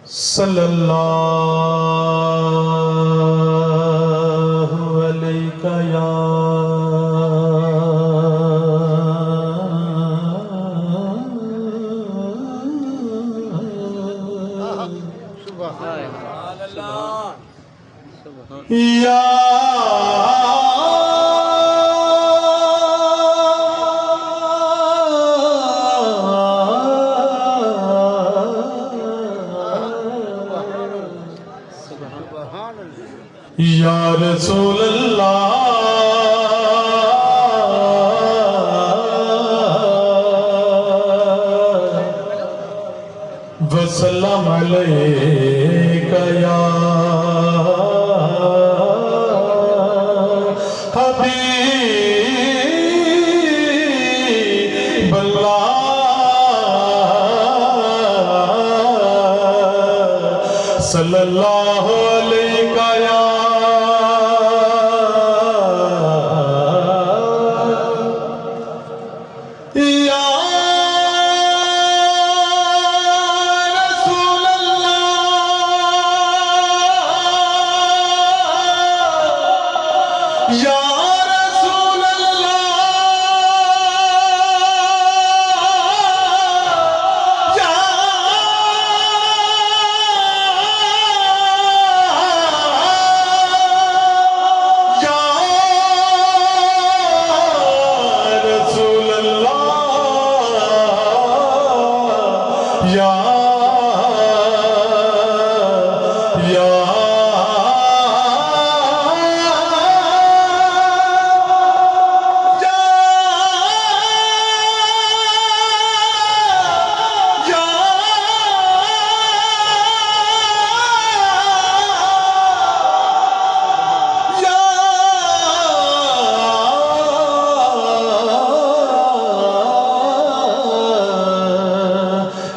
सल्लल्लाहु अलैका या या या रसूल अल्लाह वसल्लम अलैका या हबीब अल्लाह सल्लल्लाहु अलैका या या रसूल अल्लाह या रसूल अल्लाह या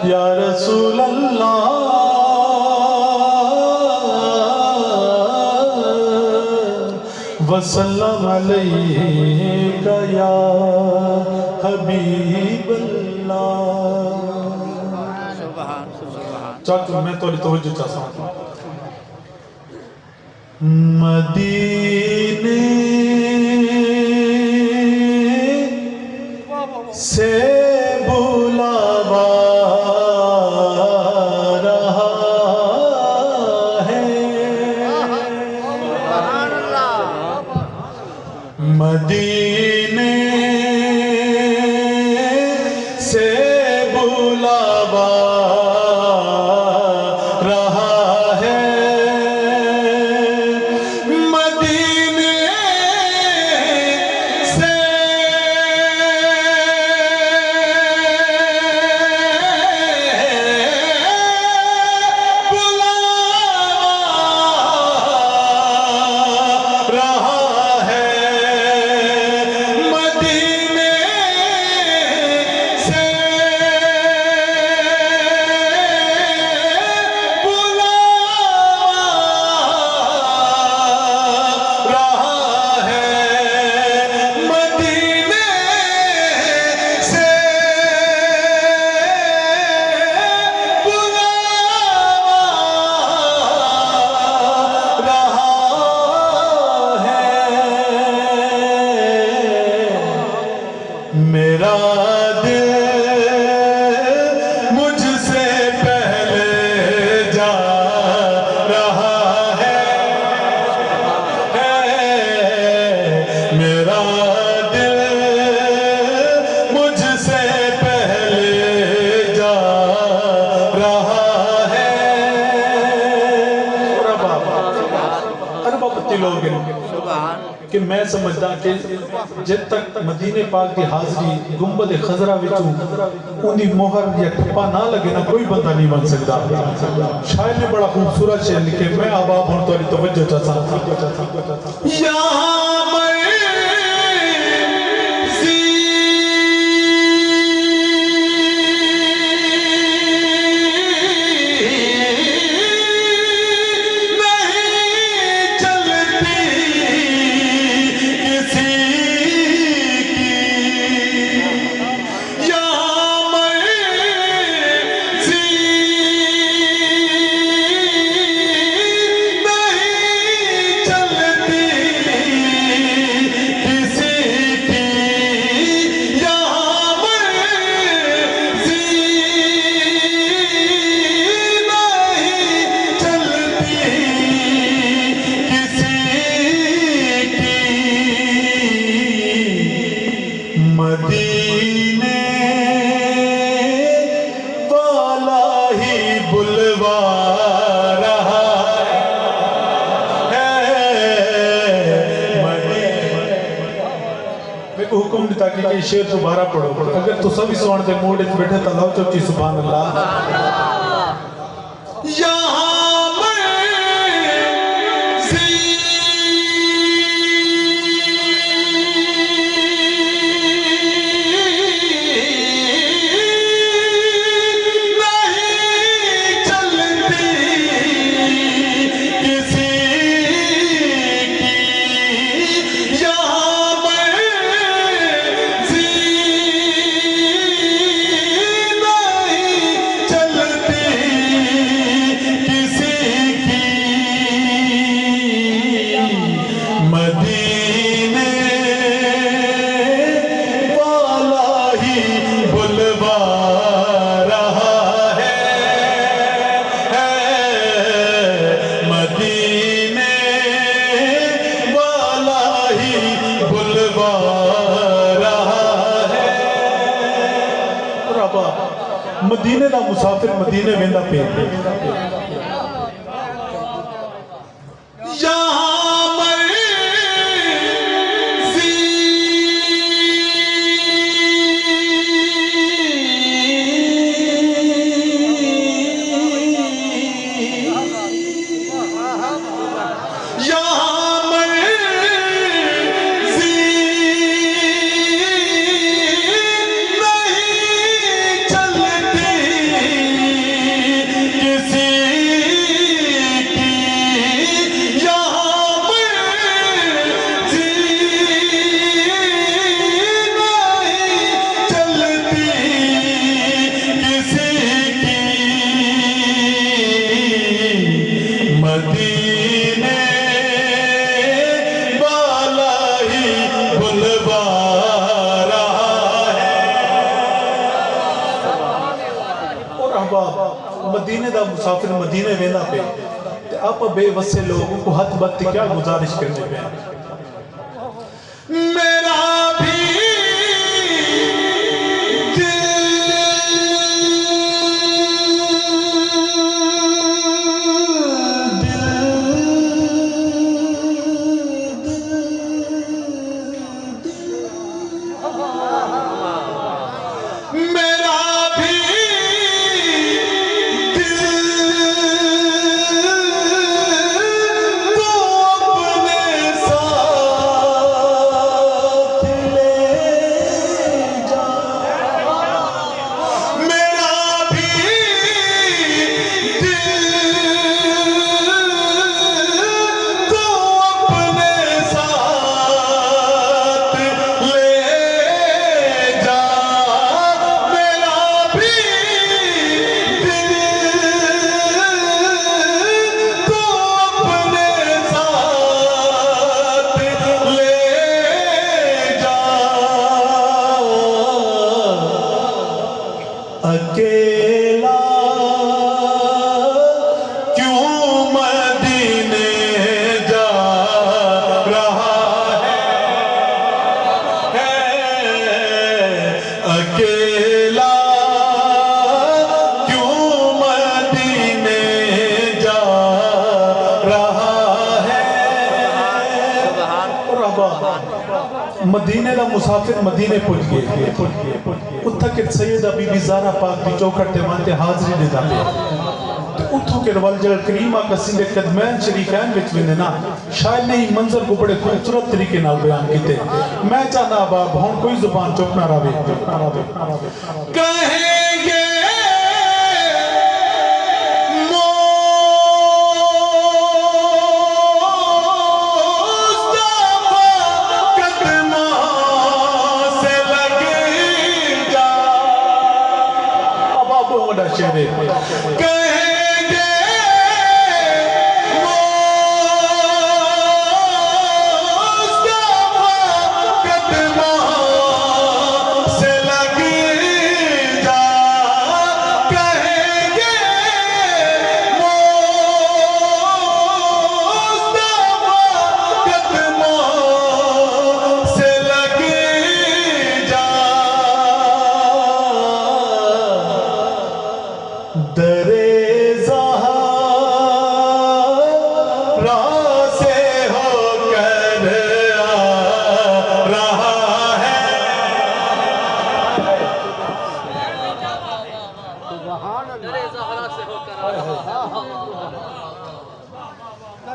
या रसूल अल्लाह वसल्लम अलैका या हबीब अल्लाह। चाचा मैं थोड़ी तवज्जो चाहता हूं। मदीने से बुलावा मदीने से बुलावा रहा है मदीने से बुलावा रहा है मेरा दिल मुझसे पहले जा रहा है मेरा दिल मुझसे पहले जा रहा है। अरे बाबा लोग कि मैं समझदा कि जब तक मदीने पाक की हाजरी गुंबद खजरा विचों उन्दी मोहर या ठप्पा ना लगे ना कोई बंदा नहीं बन सकता। शायर ने बड़ा खूबसूरत शेर लिखे, मैं आबाब हूं तो तवज्जो चाहता बुलवा रहा है हुक्म दिता कि शेर दोबारा पढ़ो। अगर तो सभी सोने के मूड में बैठे तो लाओ चौची सुभान अल्लाह। मदीने का मुसाफिर मदीने वेंदा पे मदीने का मुसाफिर मदीने वेंदा पे आप बेवसे लोगों को हथ बत्ती क्या गुजारिश करने पे मेरा भी अकेला क्यों मदीने जा रहा है अकेला क्यों मदीने जा रहा है। मदीने का मुसाफिर मदीने पुज गए उत्था के सैयदा बीबी ज़ारा पाक दी चौखट ते माते हाज़री दे जाते ते उठो के वल जल करीम आका सिंधे कदमैन शरीफैन विच विंदे ना शायद नहीं मंजर को बड़े खूबसूरत तरीके नाल बयान कीते। मैं चाहना बाब हुण कोई जुबान चुप ना रहे कहेंगे कहेंगे मुस्तफा कदमों से लग जा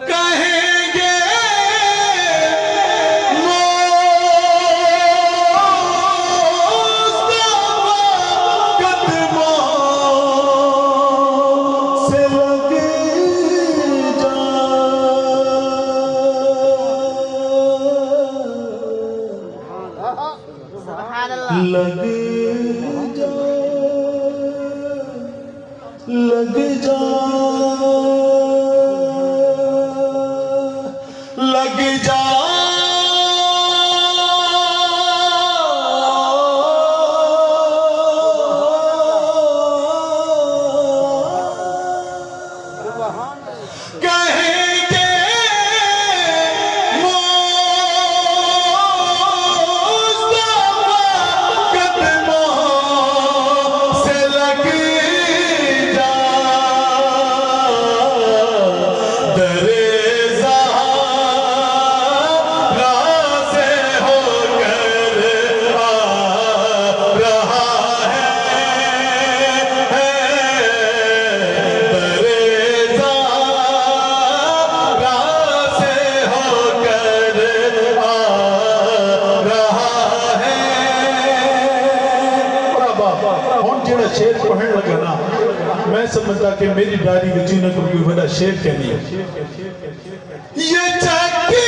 कहेंगे लग जा लग जा लग जा कहेंगे शेर पढ़ने लगा ना मैं समझता कि मेरी डायरी में न कोई बड़ा शेर कहनी है ये चाकी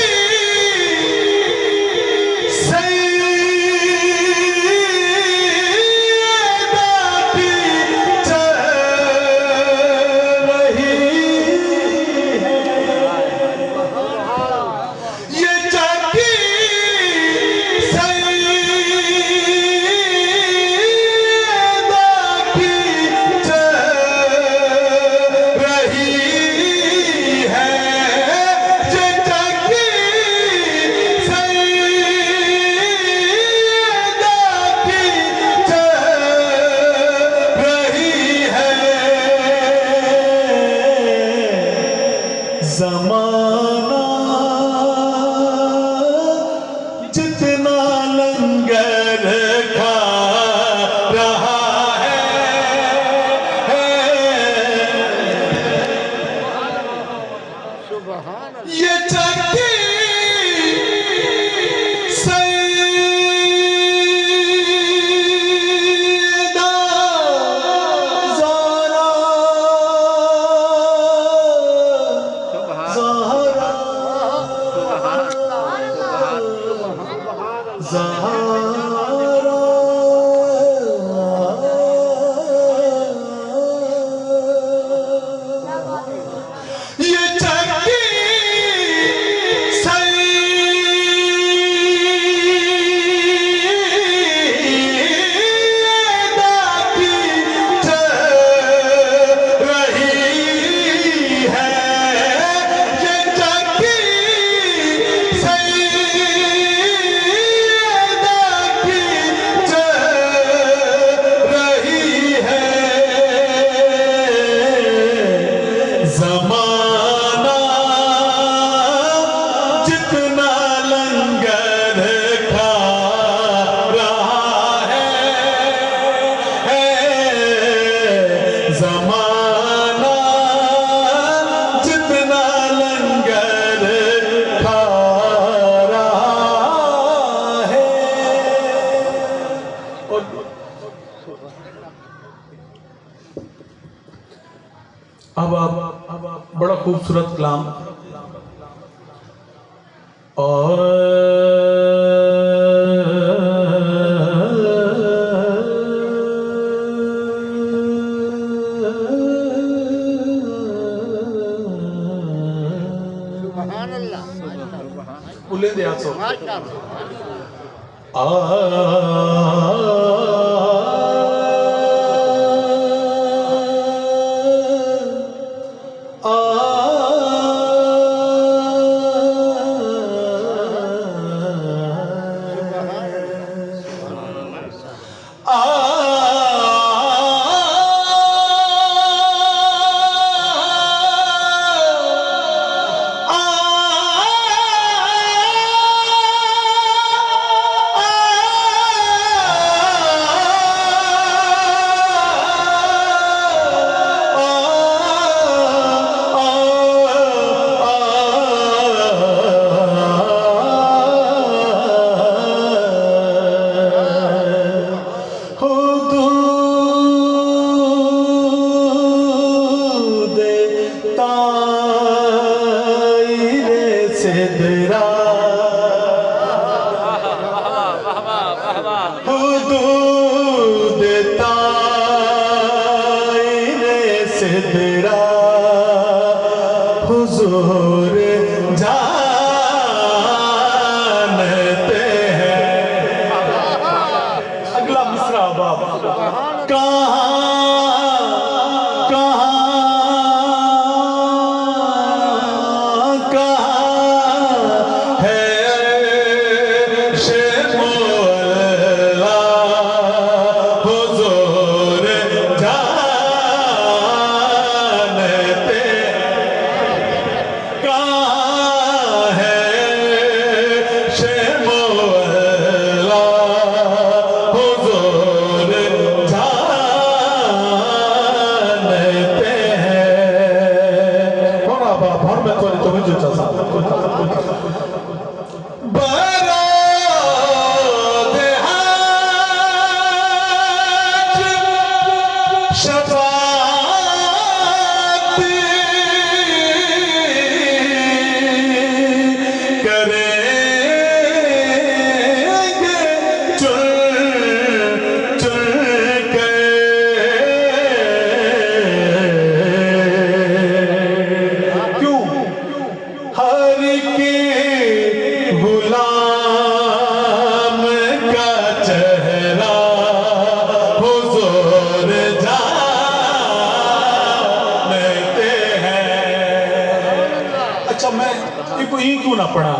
ज़माना जितना लंगर खा रहा है ये चक्की अब आप बड़ा खूबसूरत कलाम और बोले दे आप सब ताईरे सिदरा हुदूद ताईरे सिदरा हुजूर जानते हैं। अगला मिसरा बाप कहाँ क्यों ना पढ़ा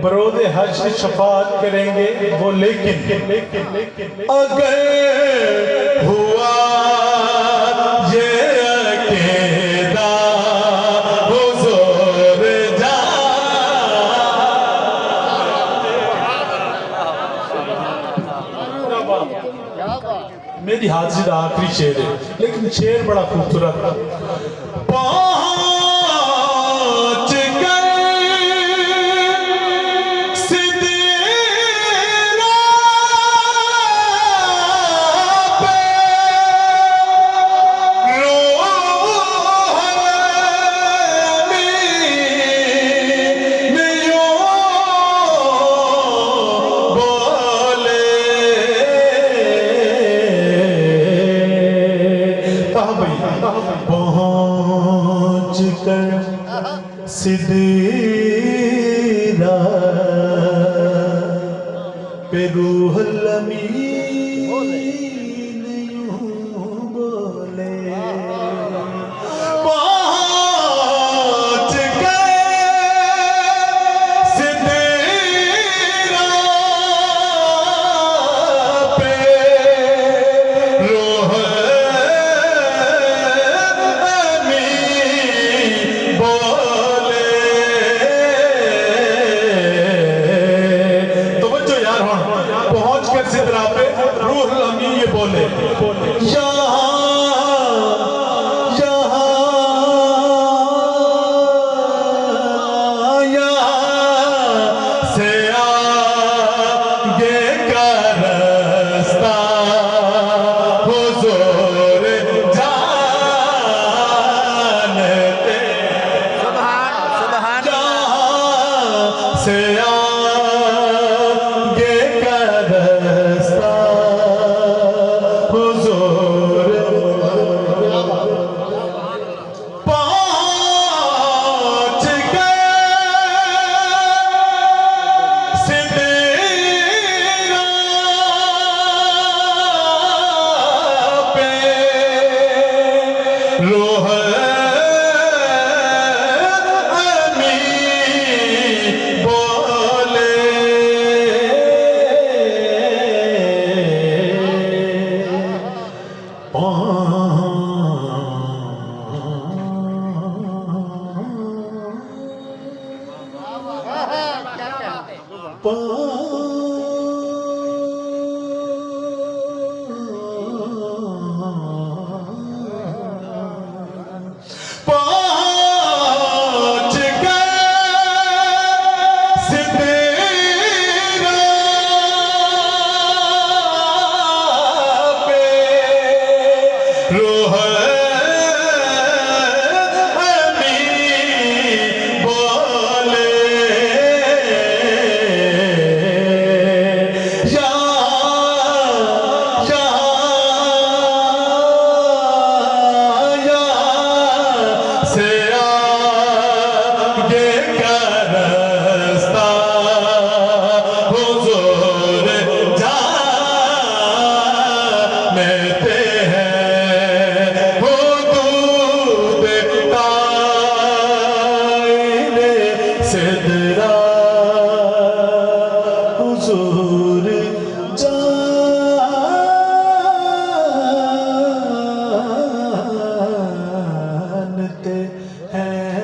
बरोदे हश्र शफात करेंगे वो, लेकिन अगर हुआ ये अकेला हुजूर मेरी हाजिर आखिरी शेर है, लेकिन शेर बड़ा खूबसूरत है। पहुँच कर सिदरा पे रूहुल अमीन यूं बोले, पहुँच कर सिदरा पे रूहुल सिदरा पे रूहुल अमीन ये बोले, यहाँ से आगे का रास्ता हुजूर जानते, सुभान यहाँ से रूहुल अमीन पहुंच गए सिदरा पे रूह सिदरा हुजूर जानते हैं।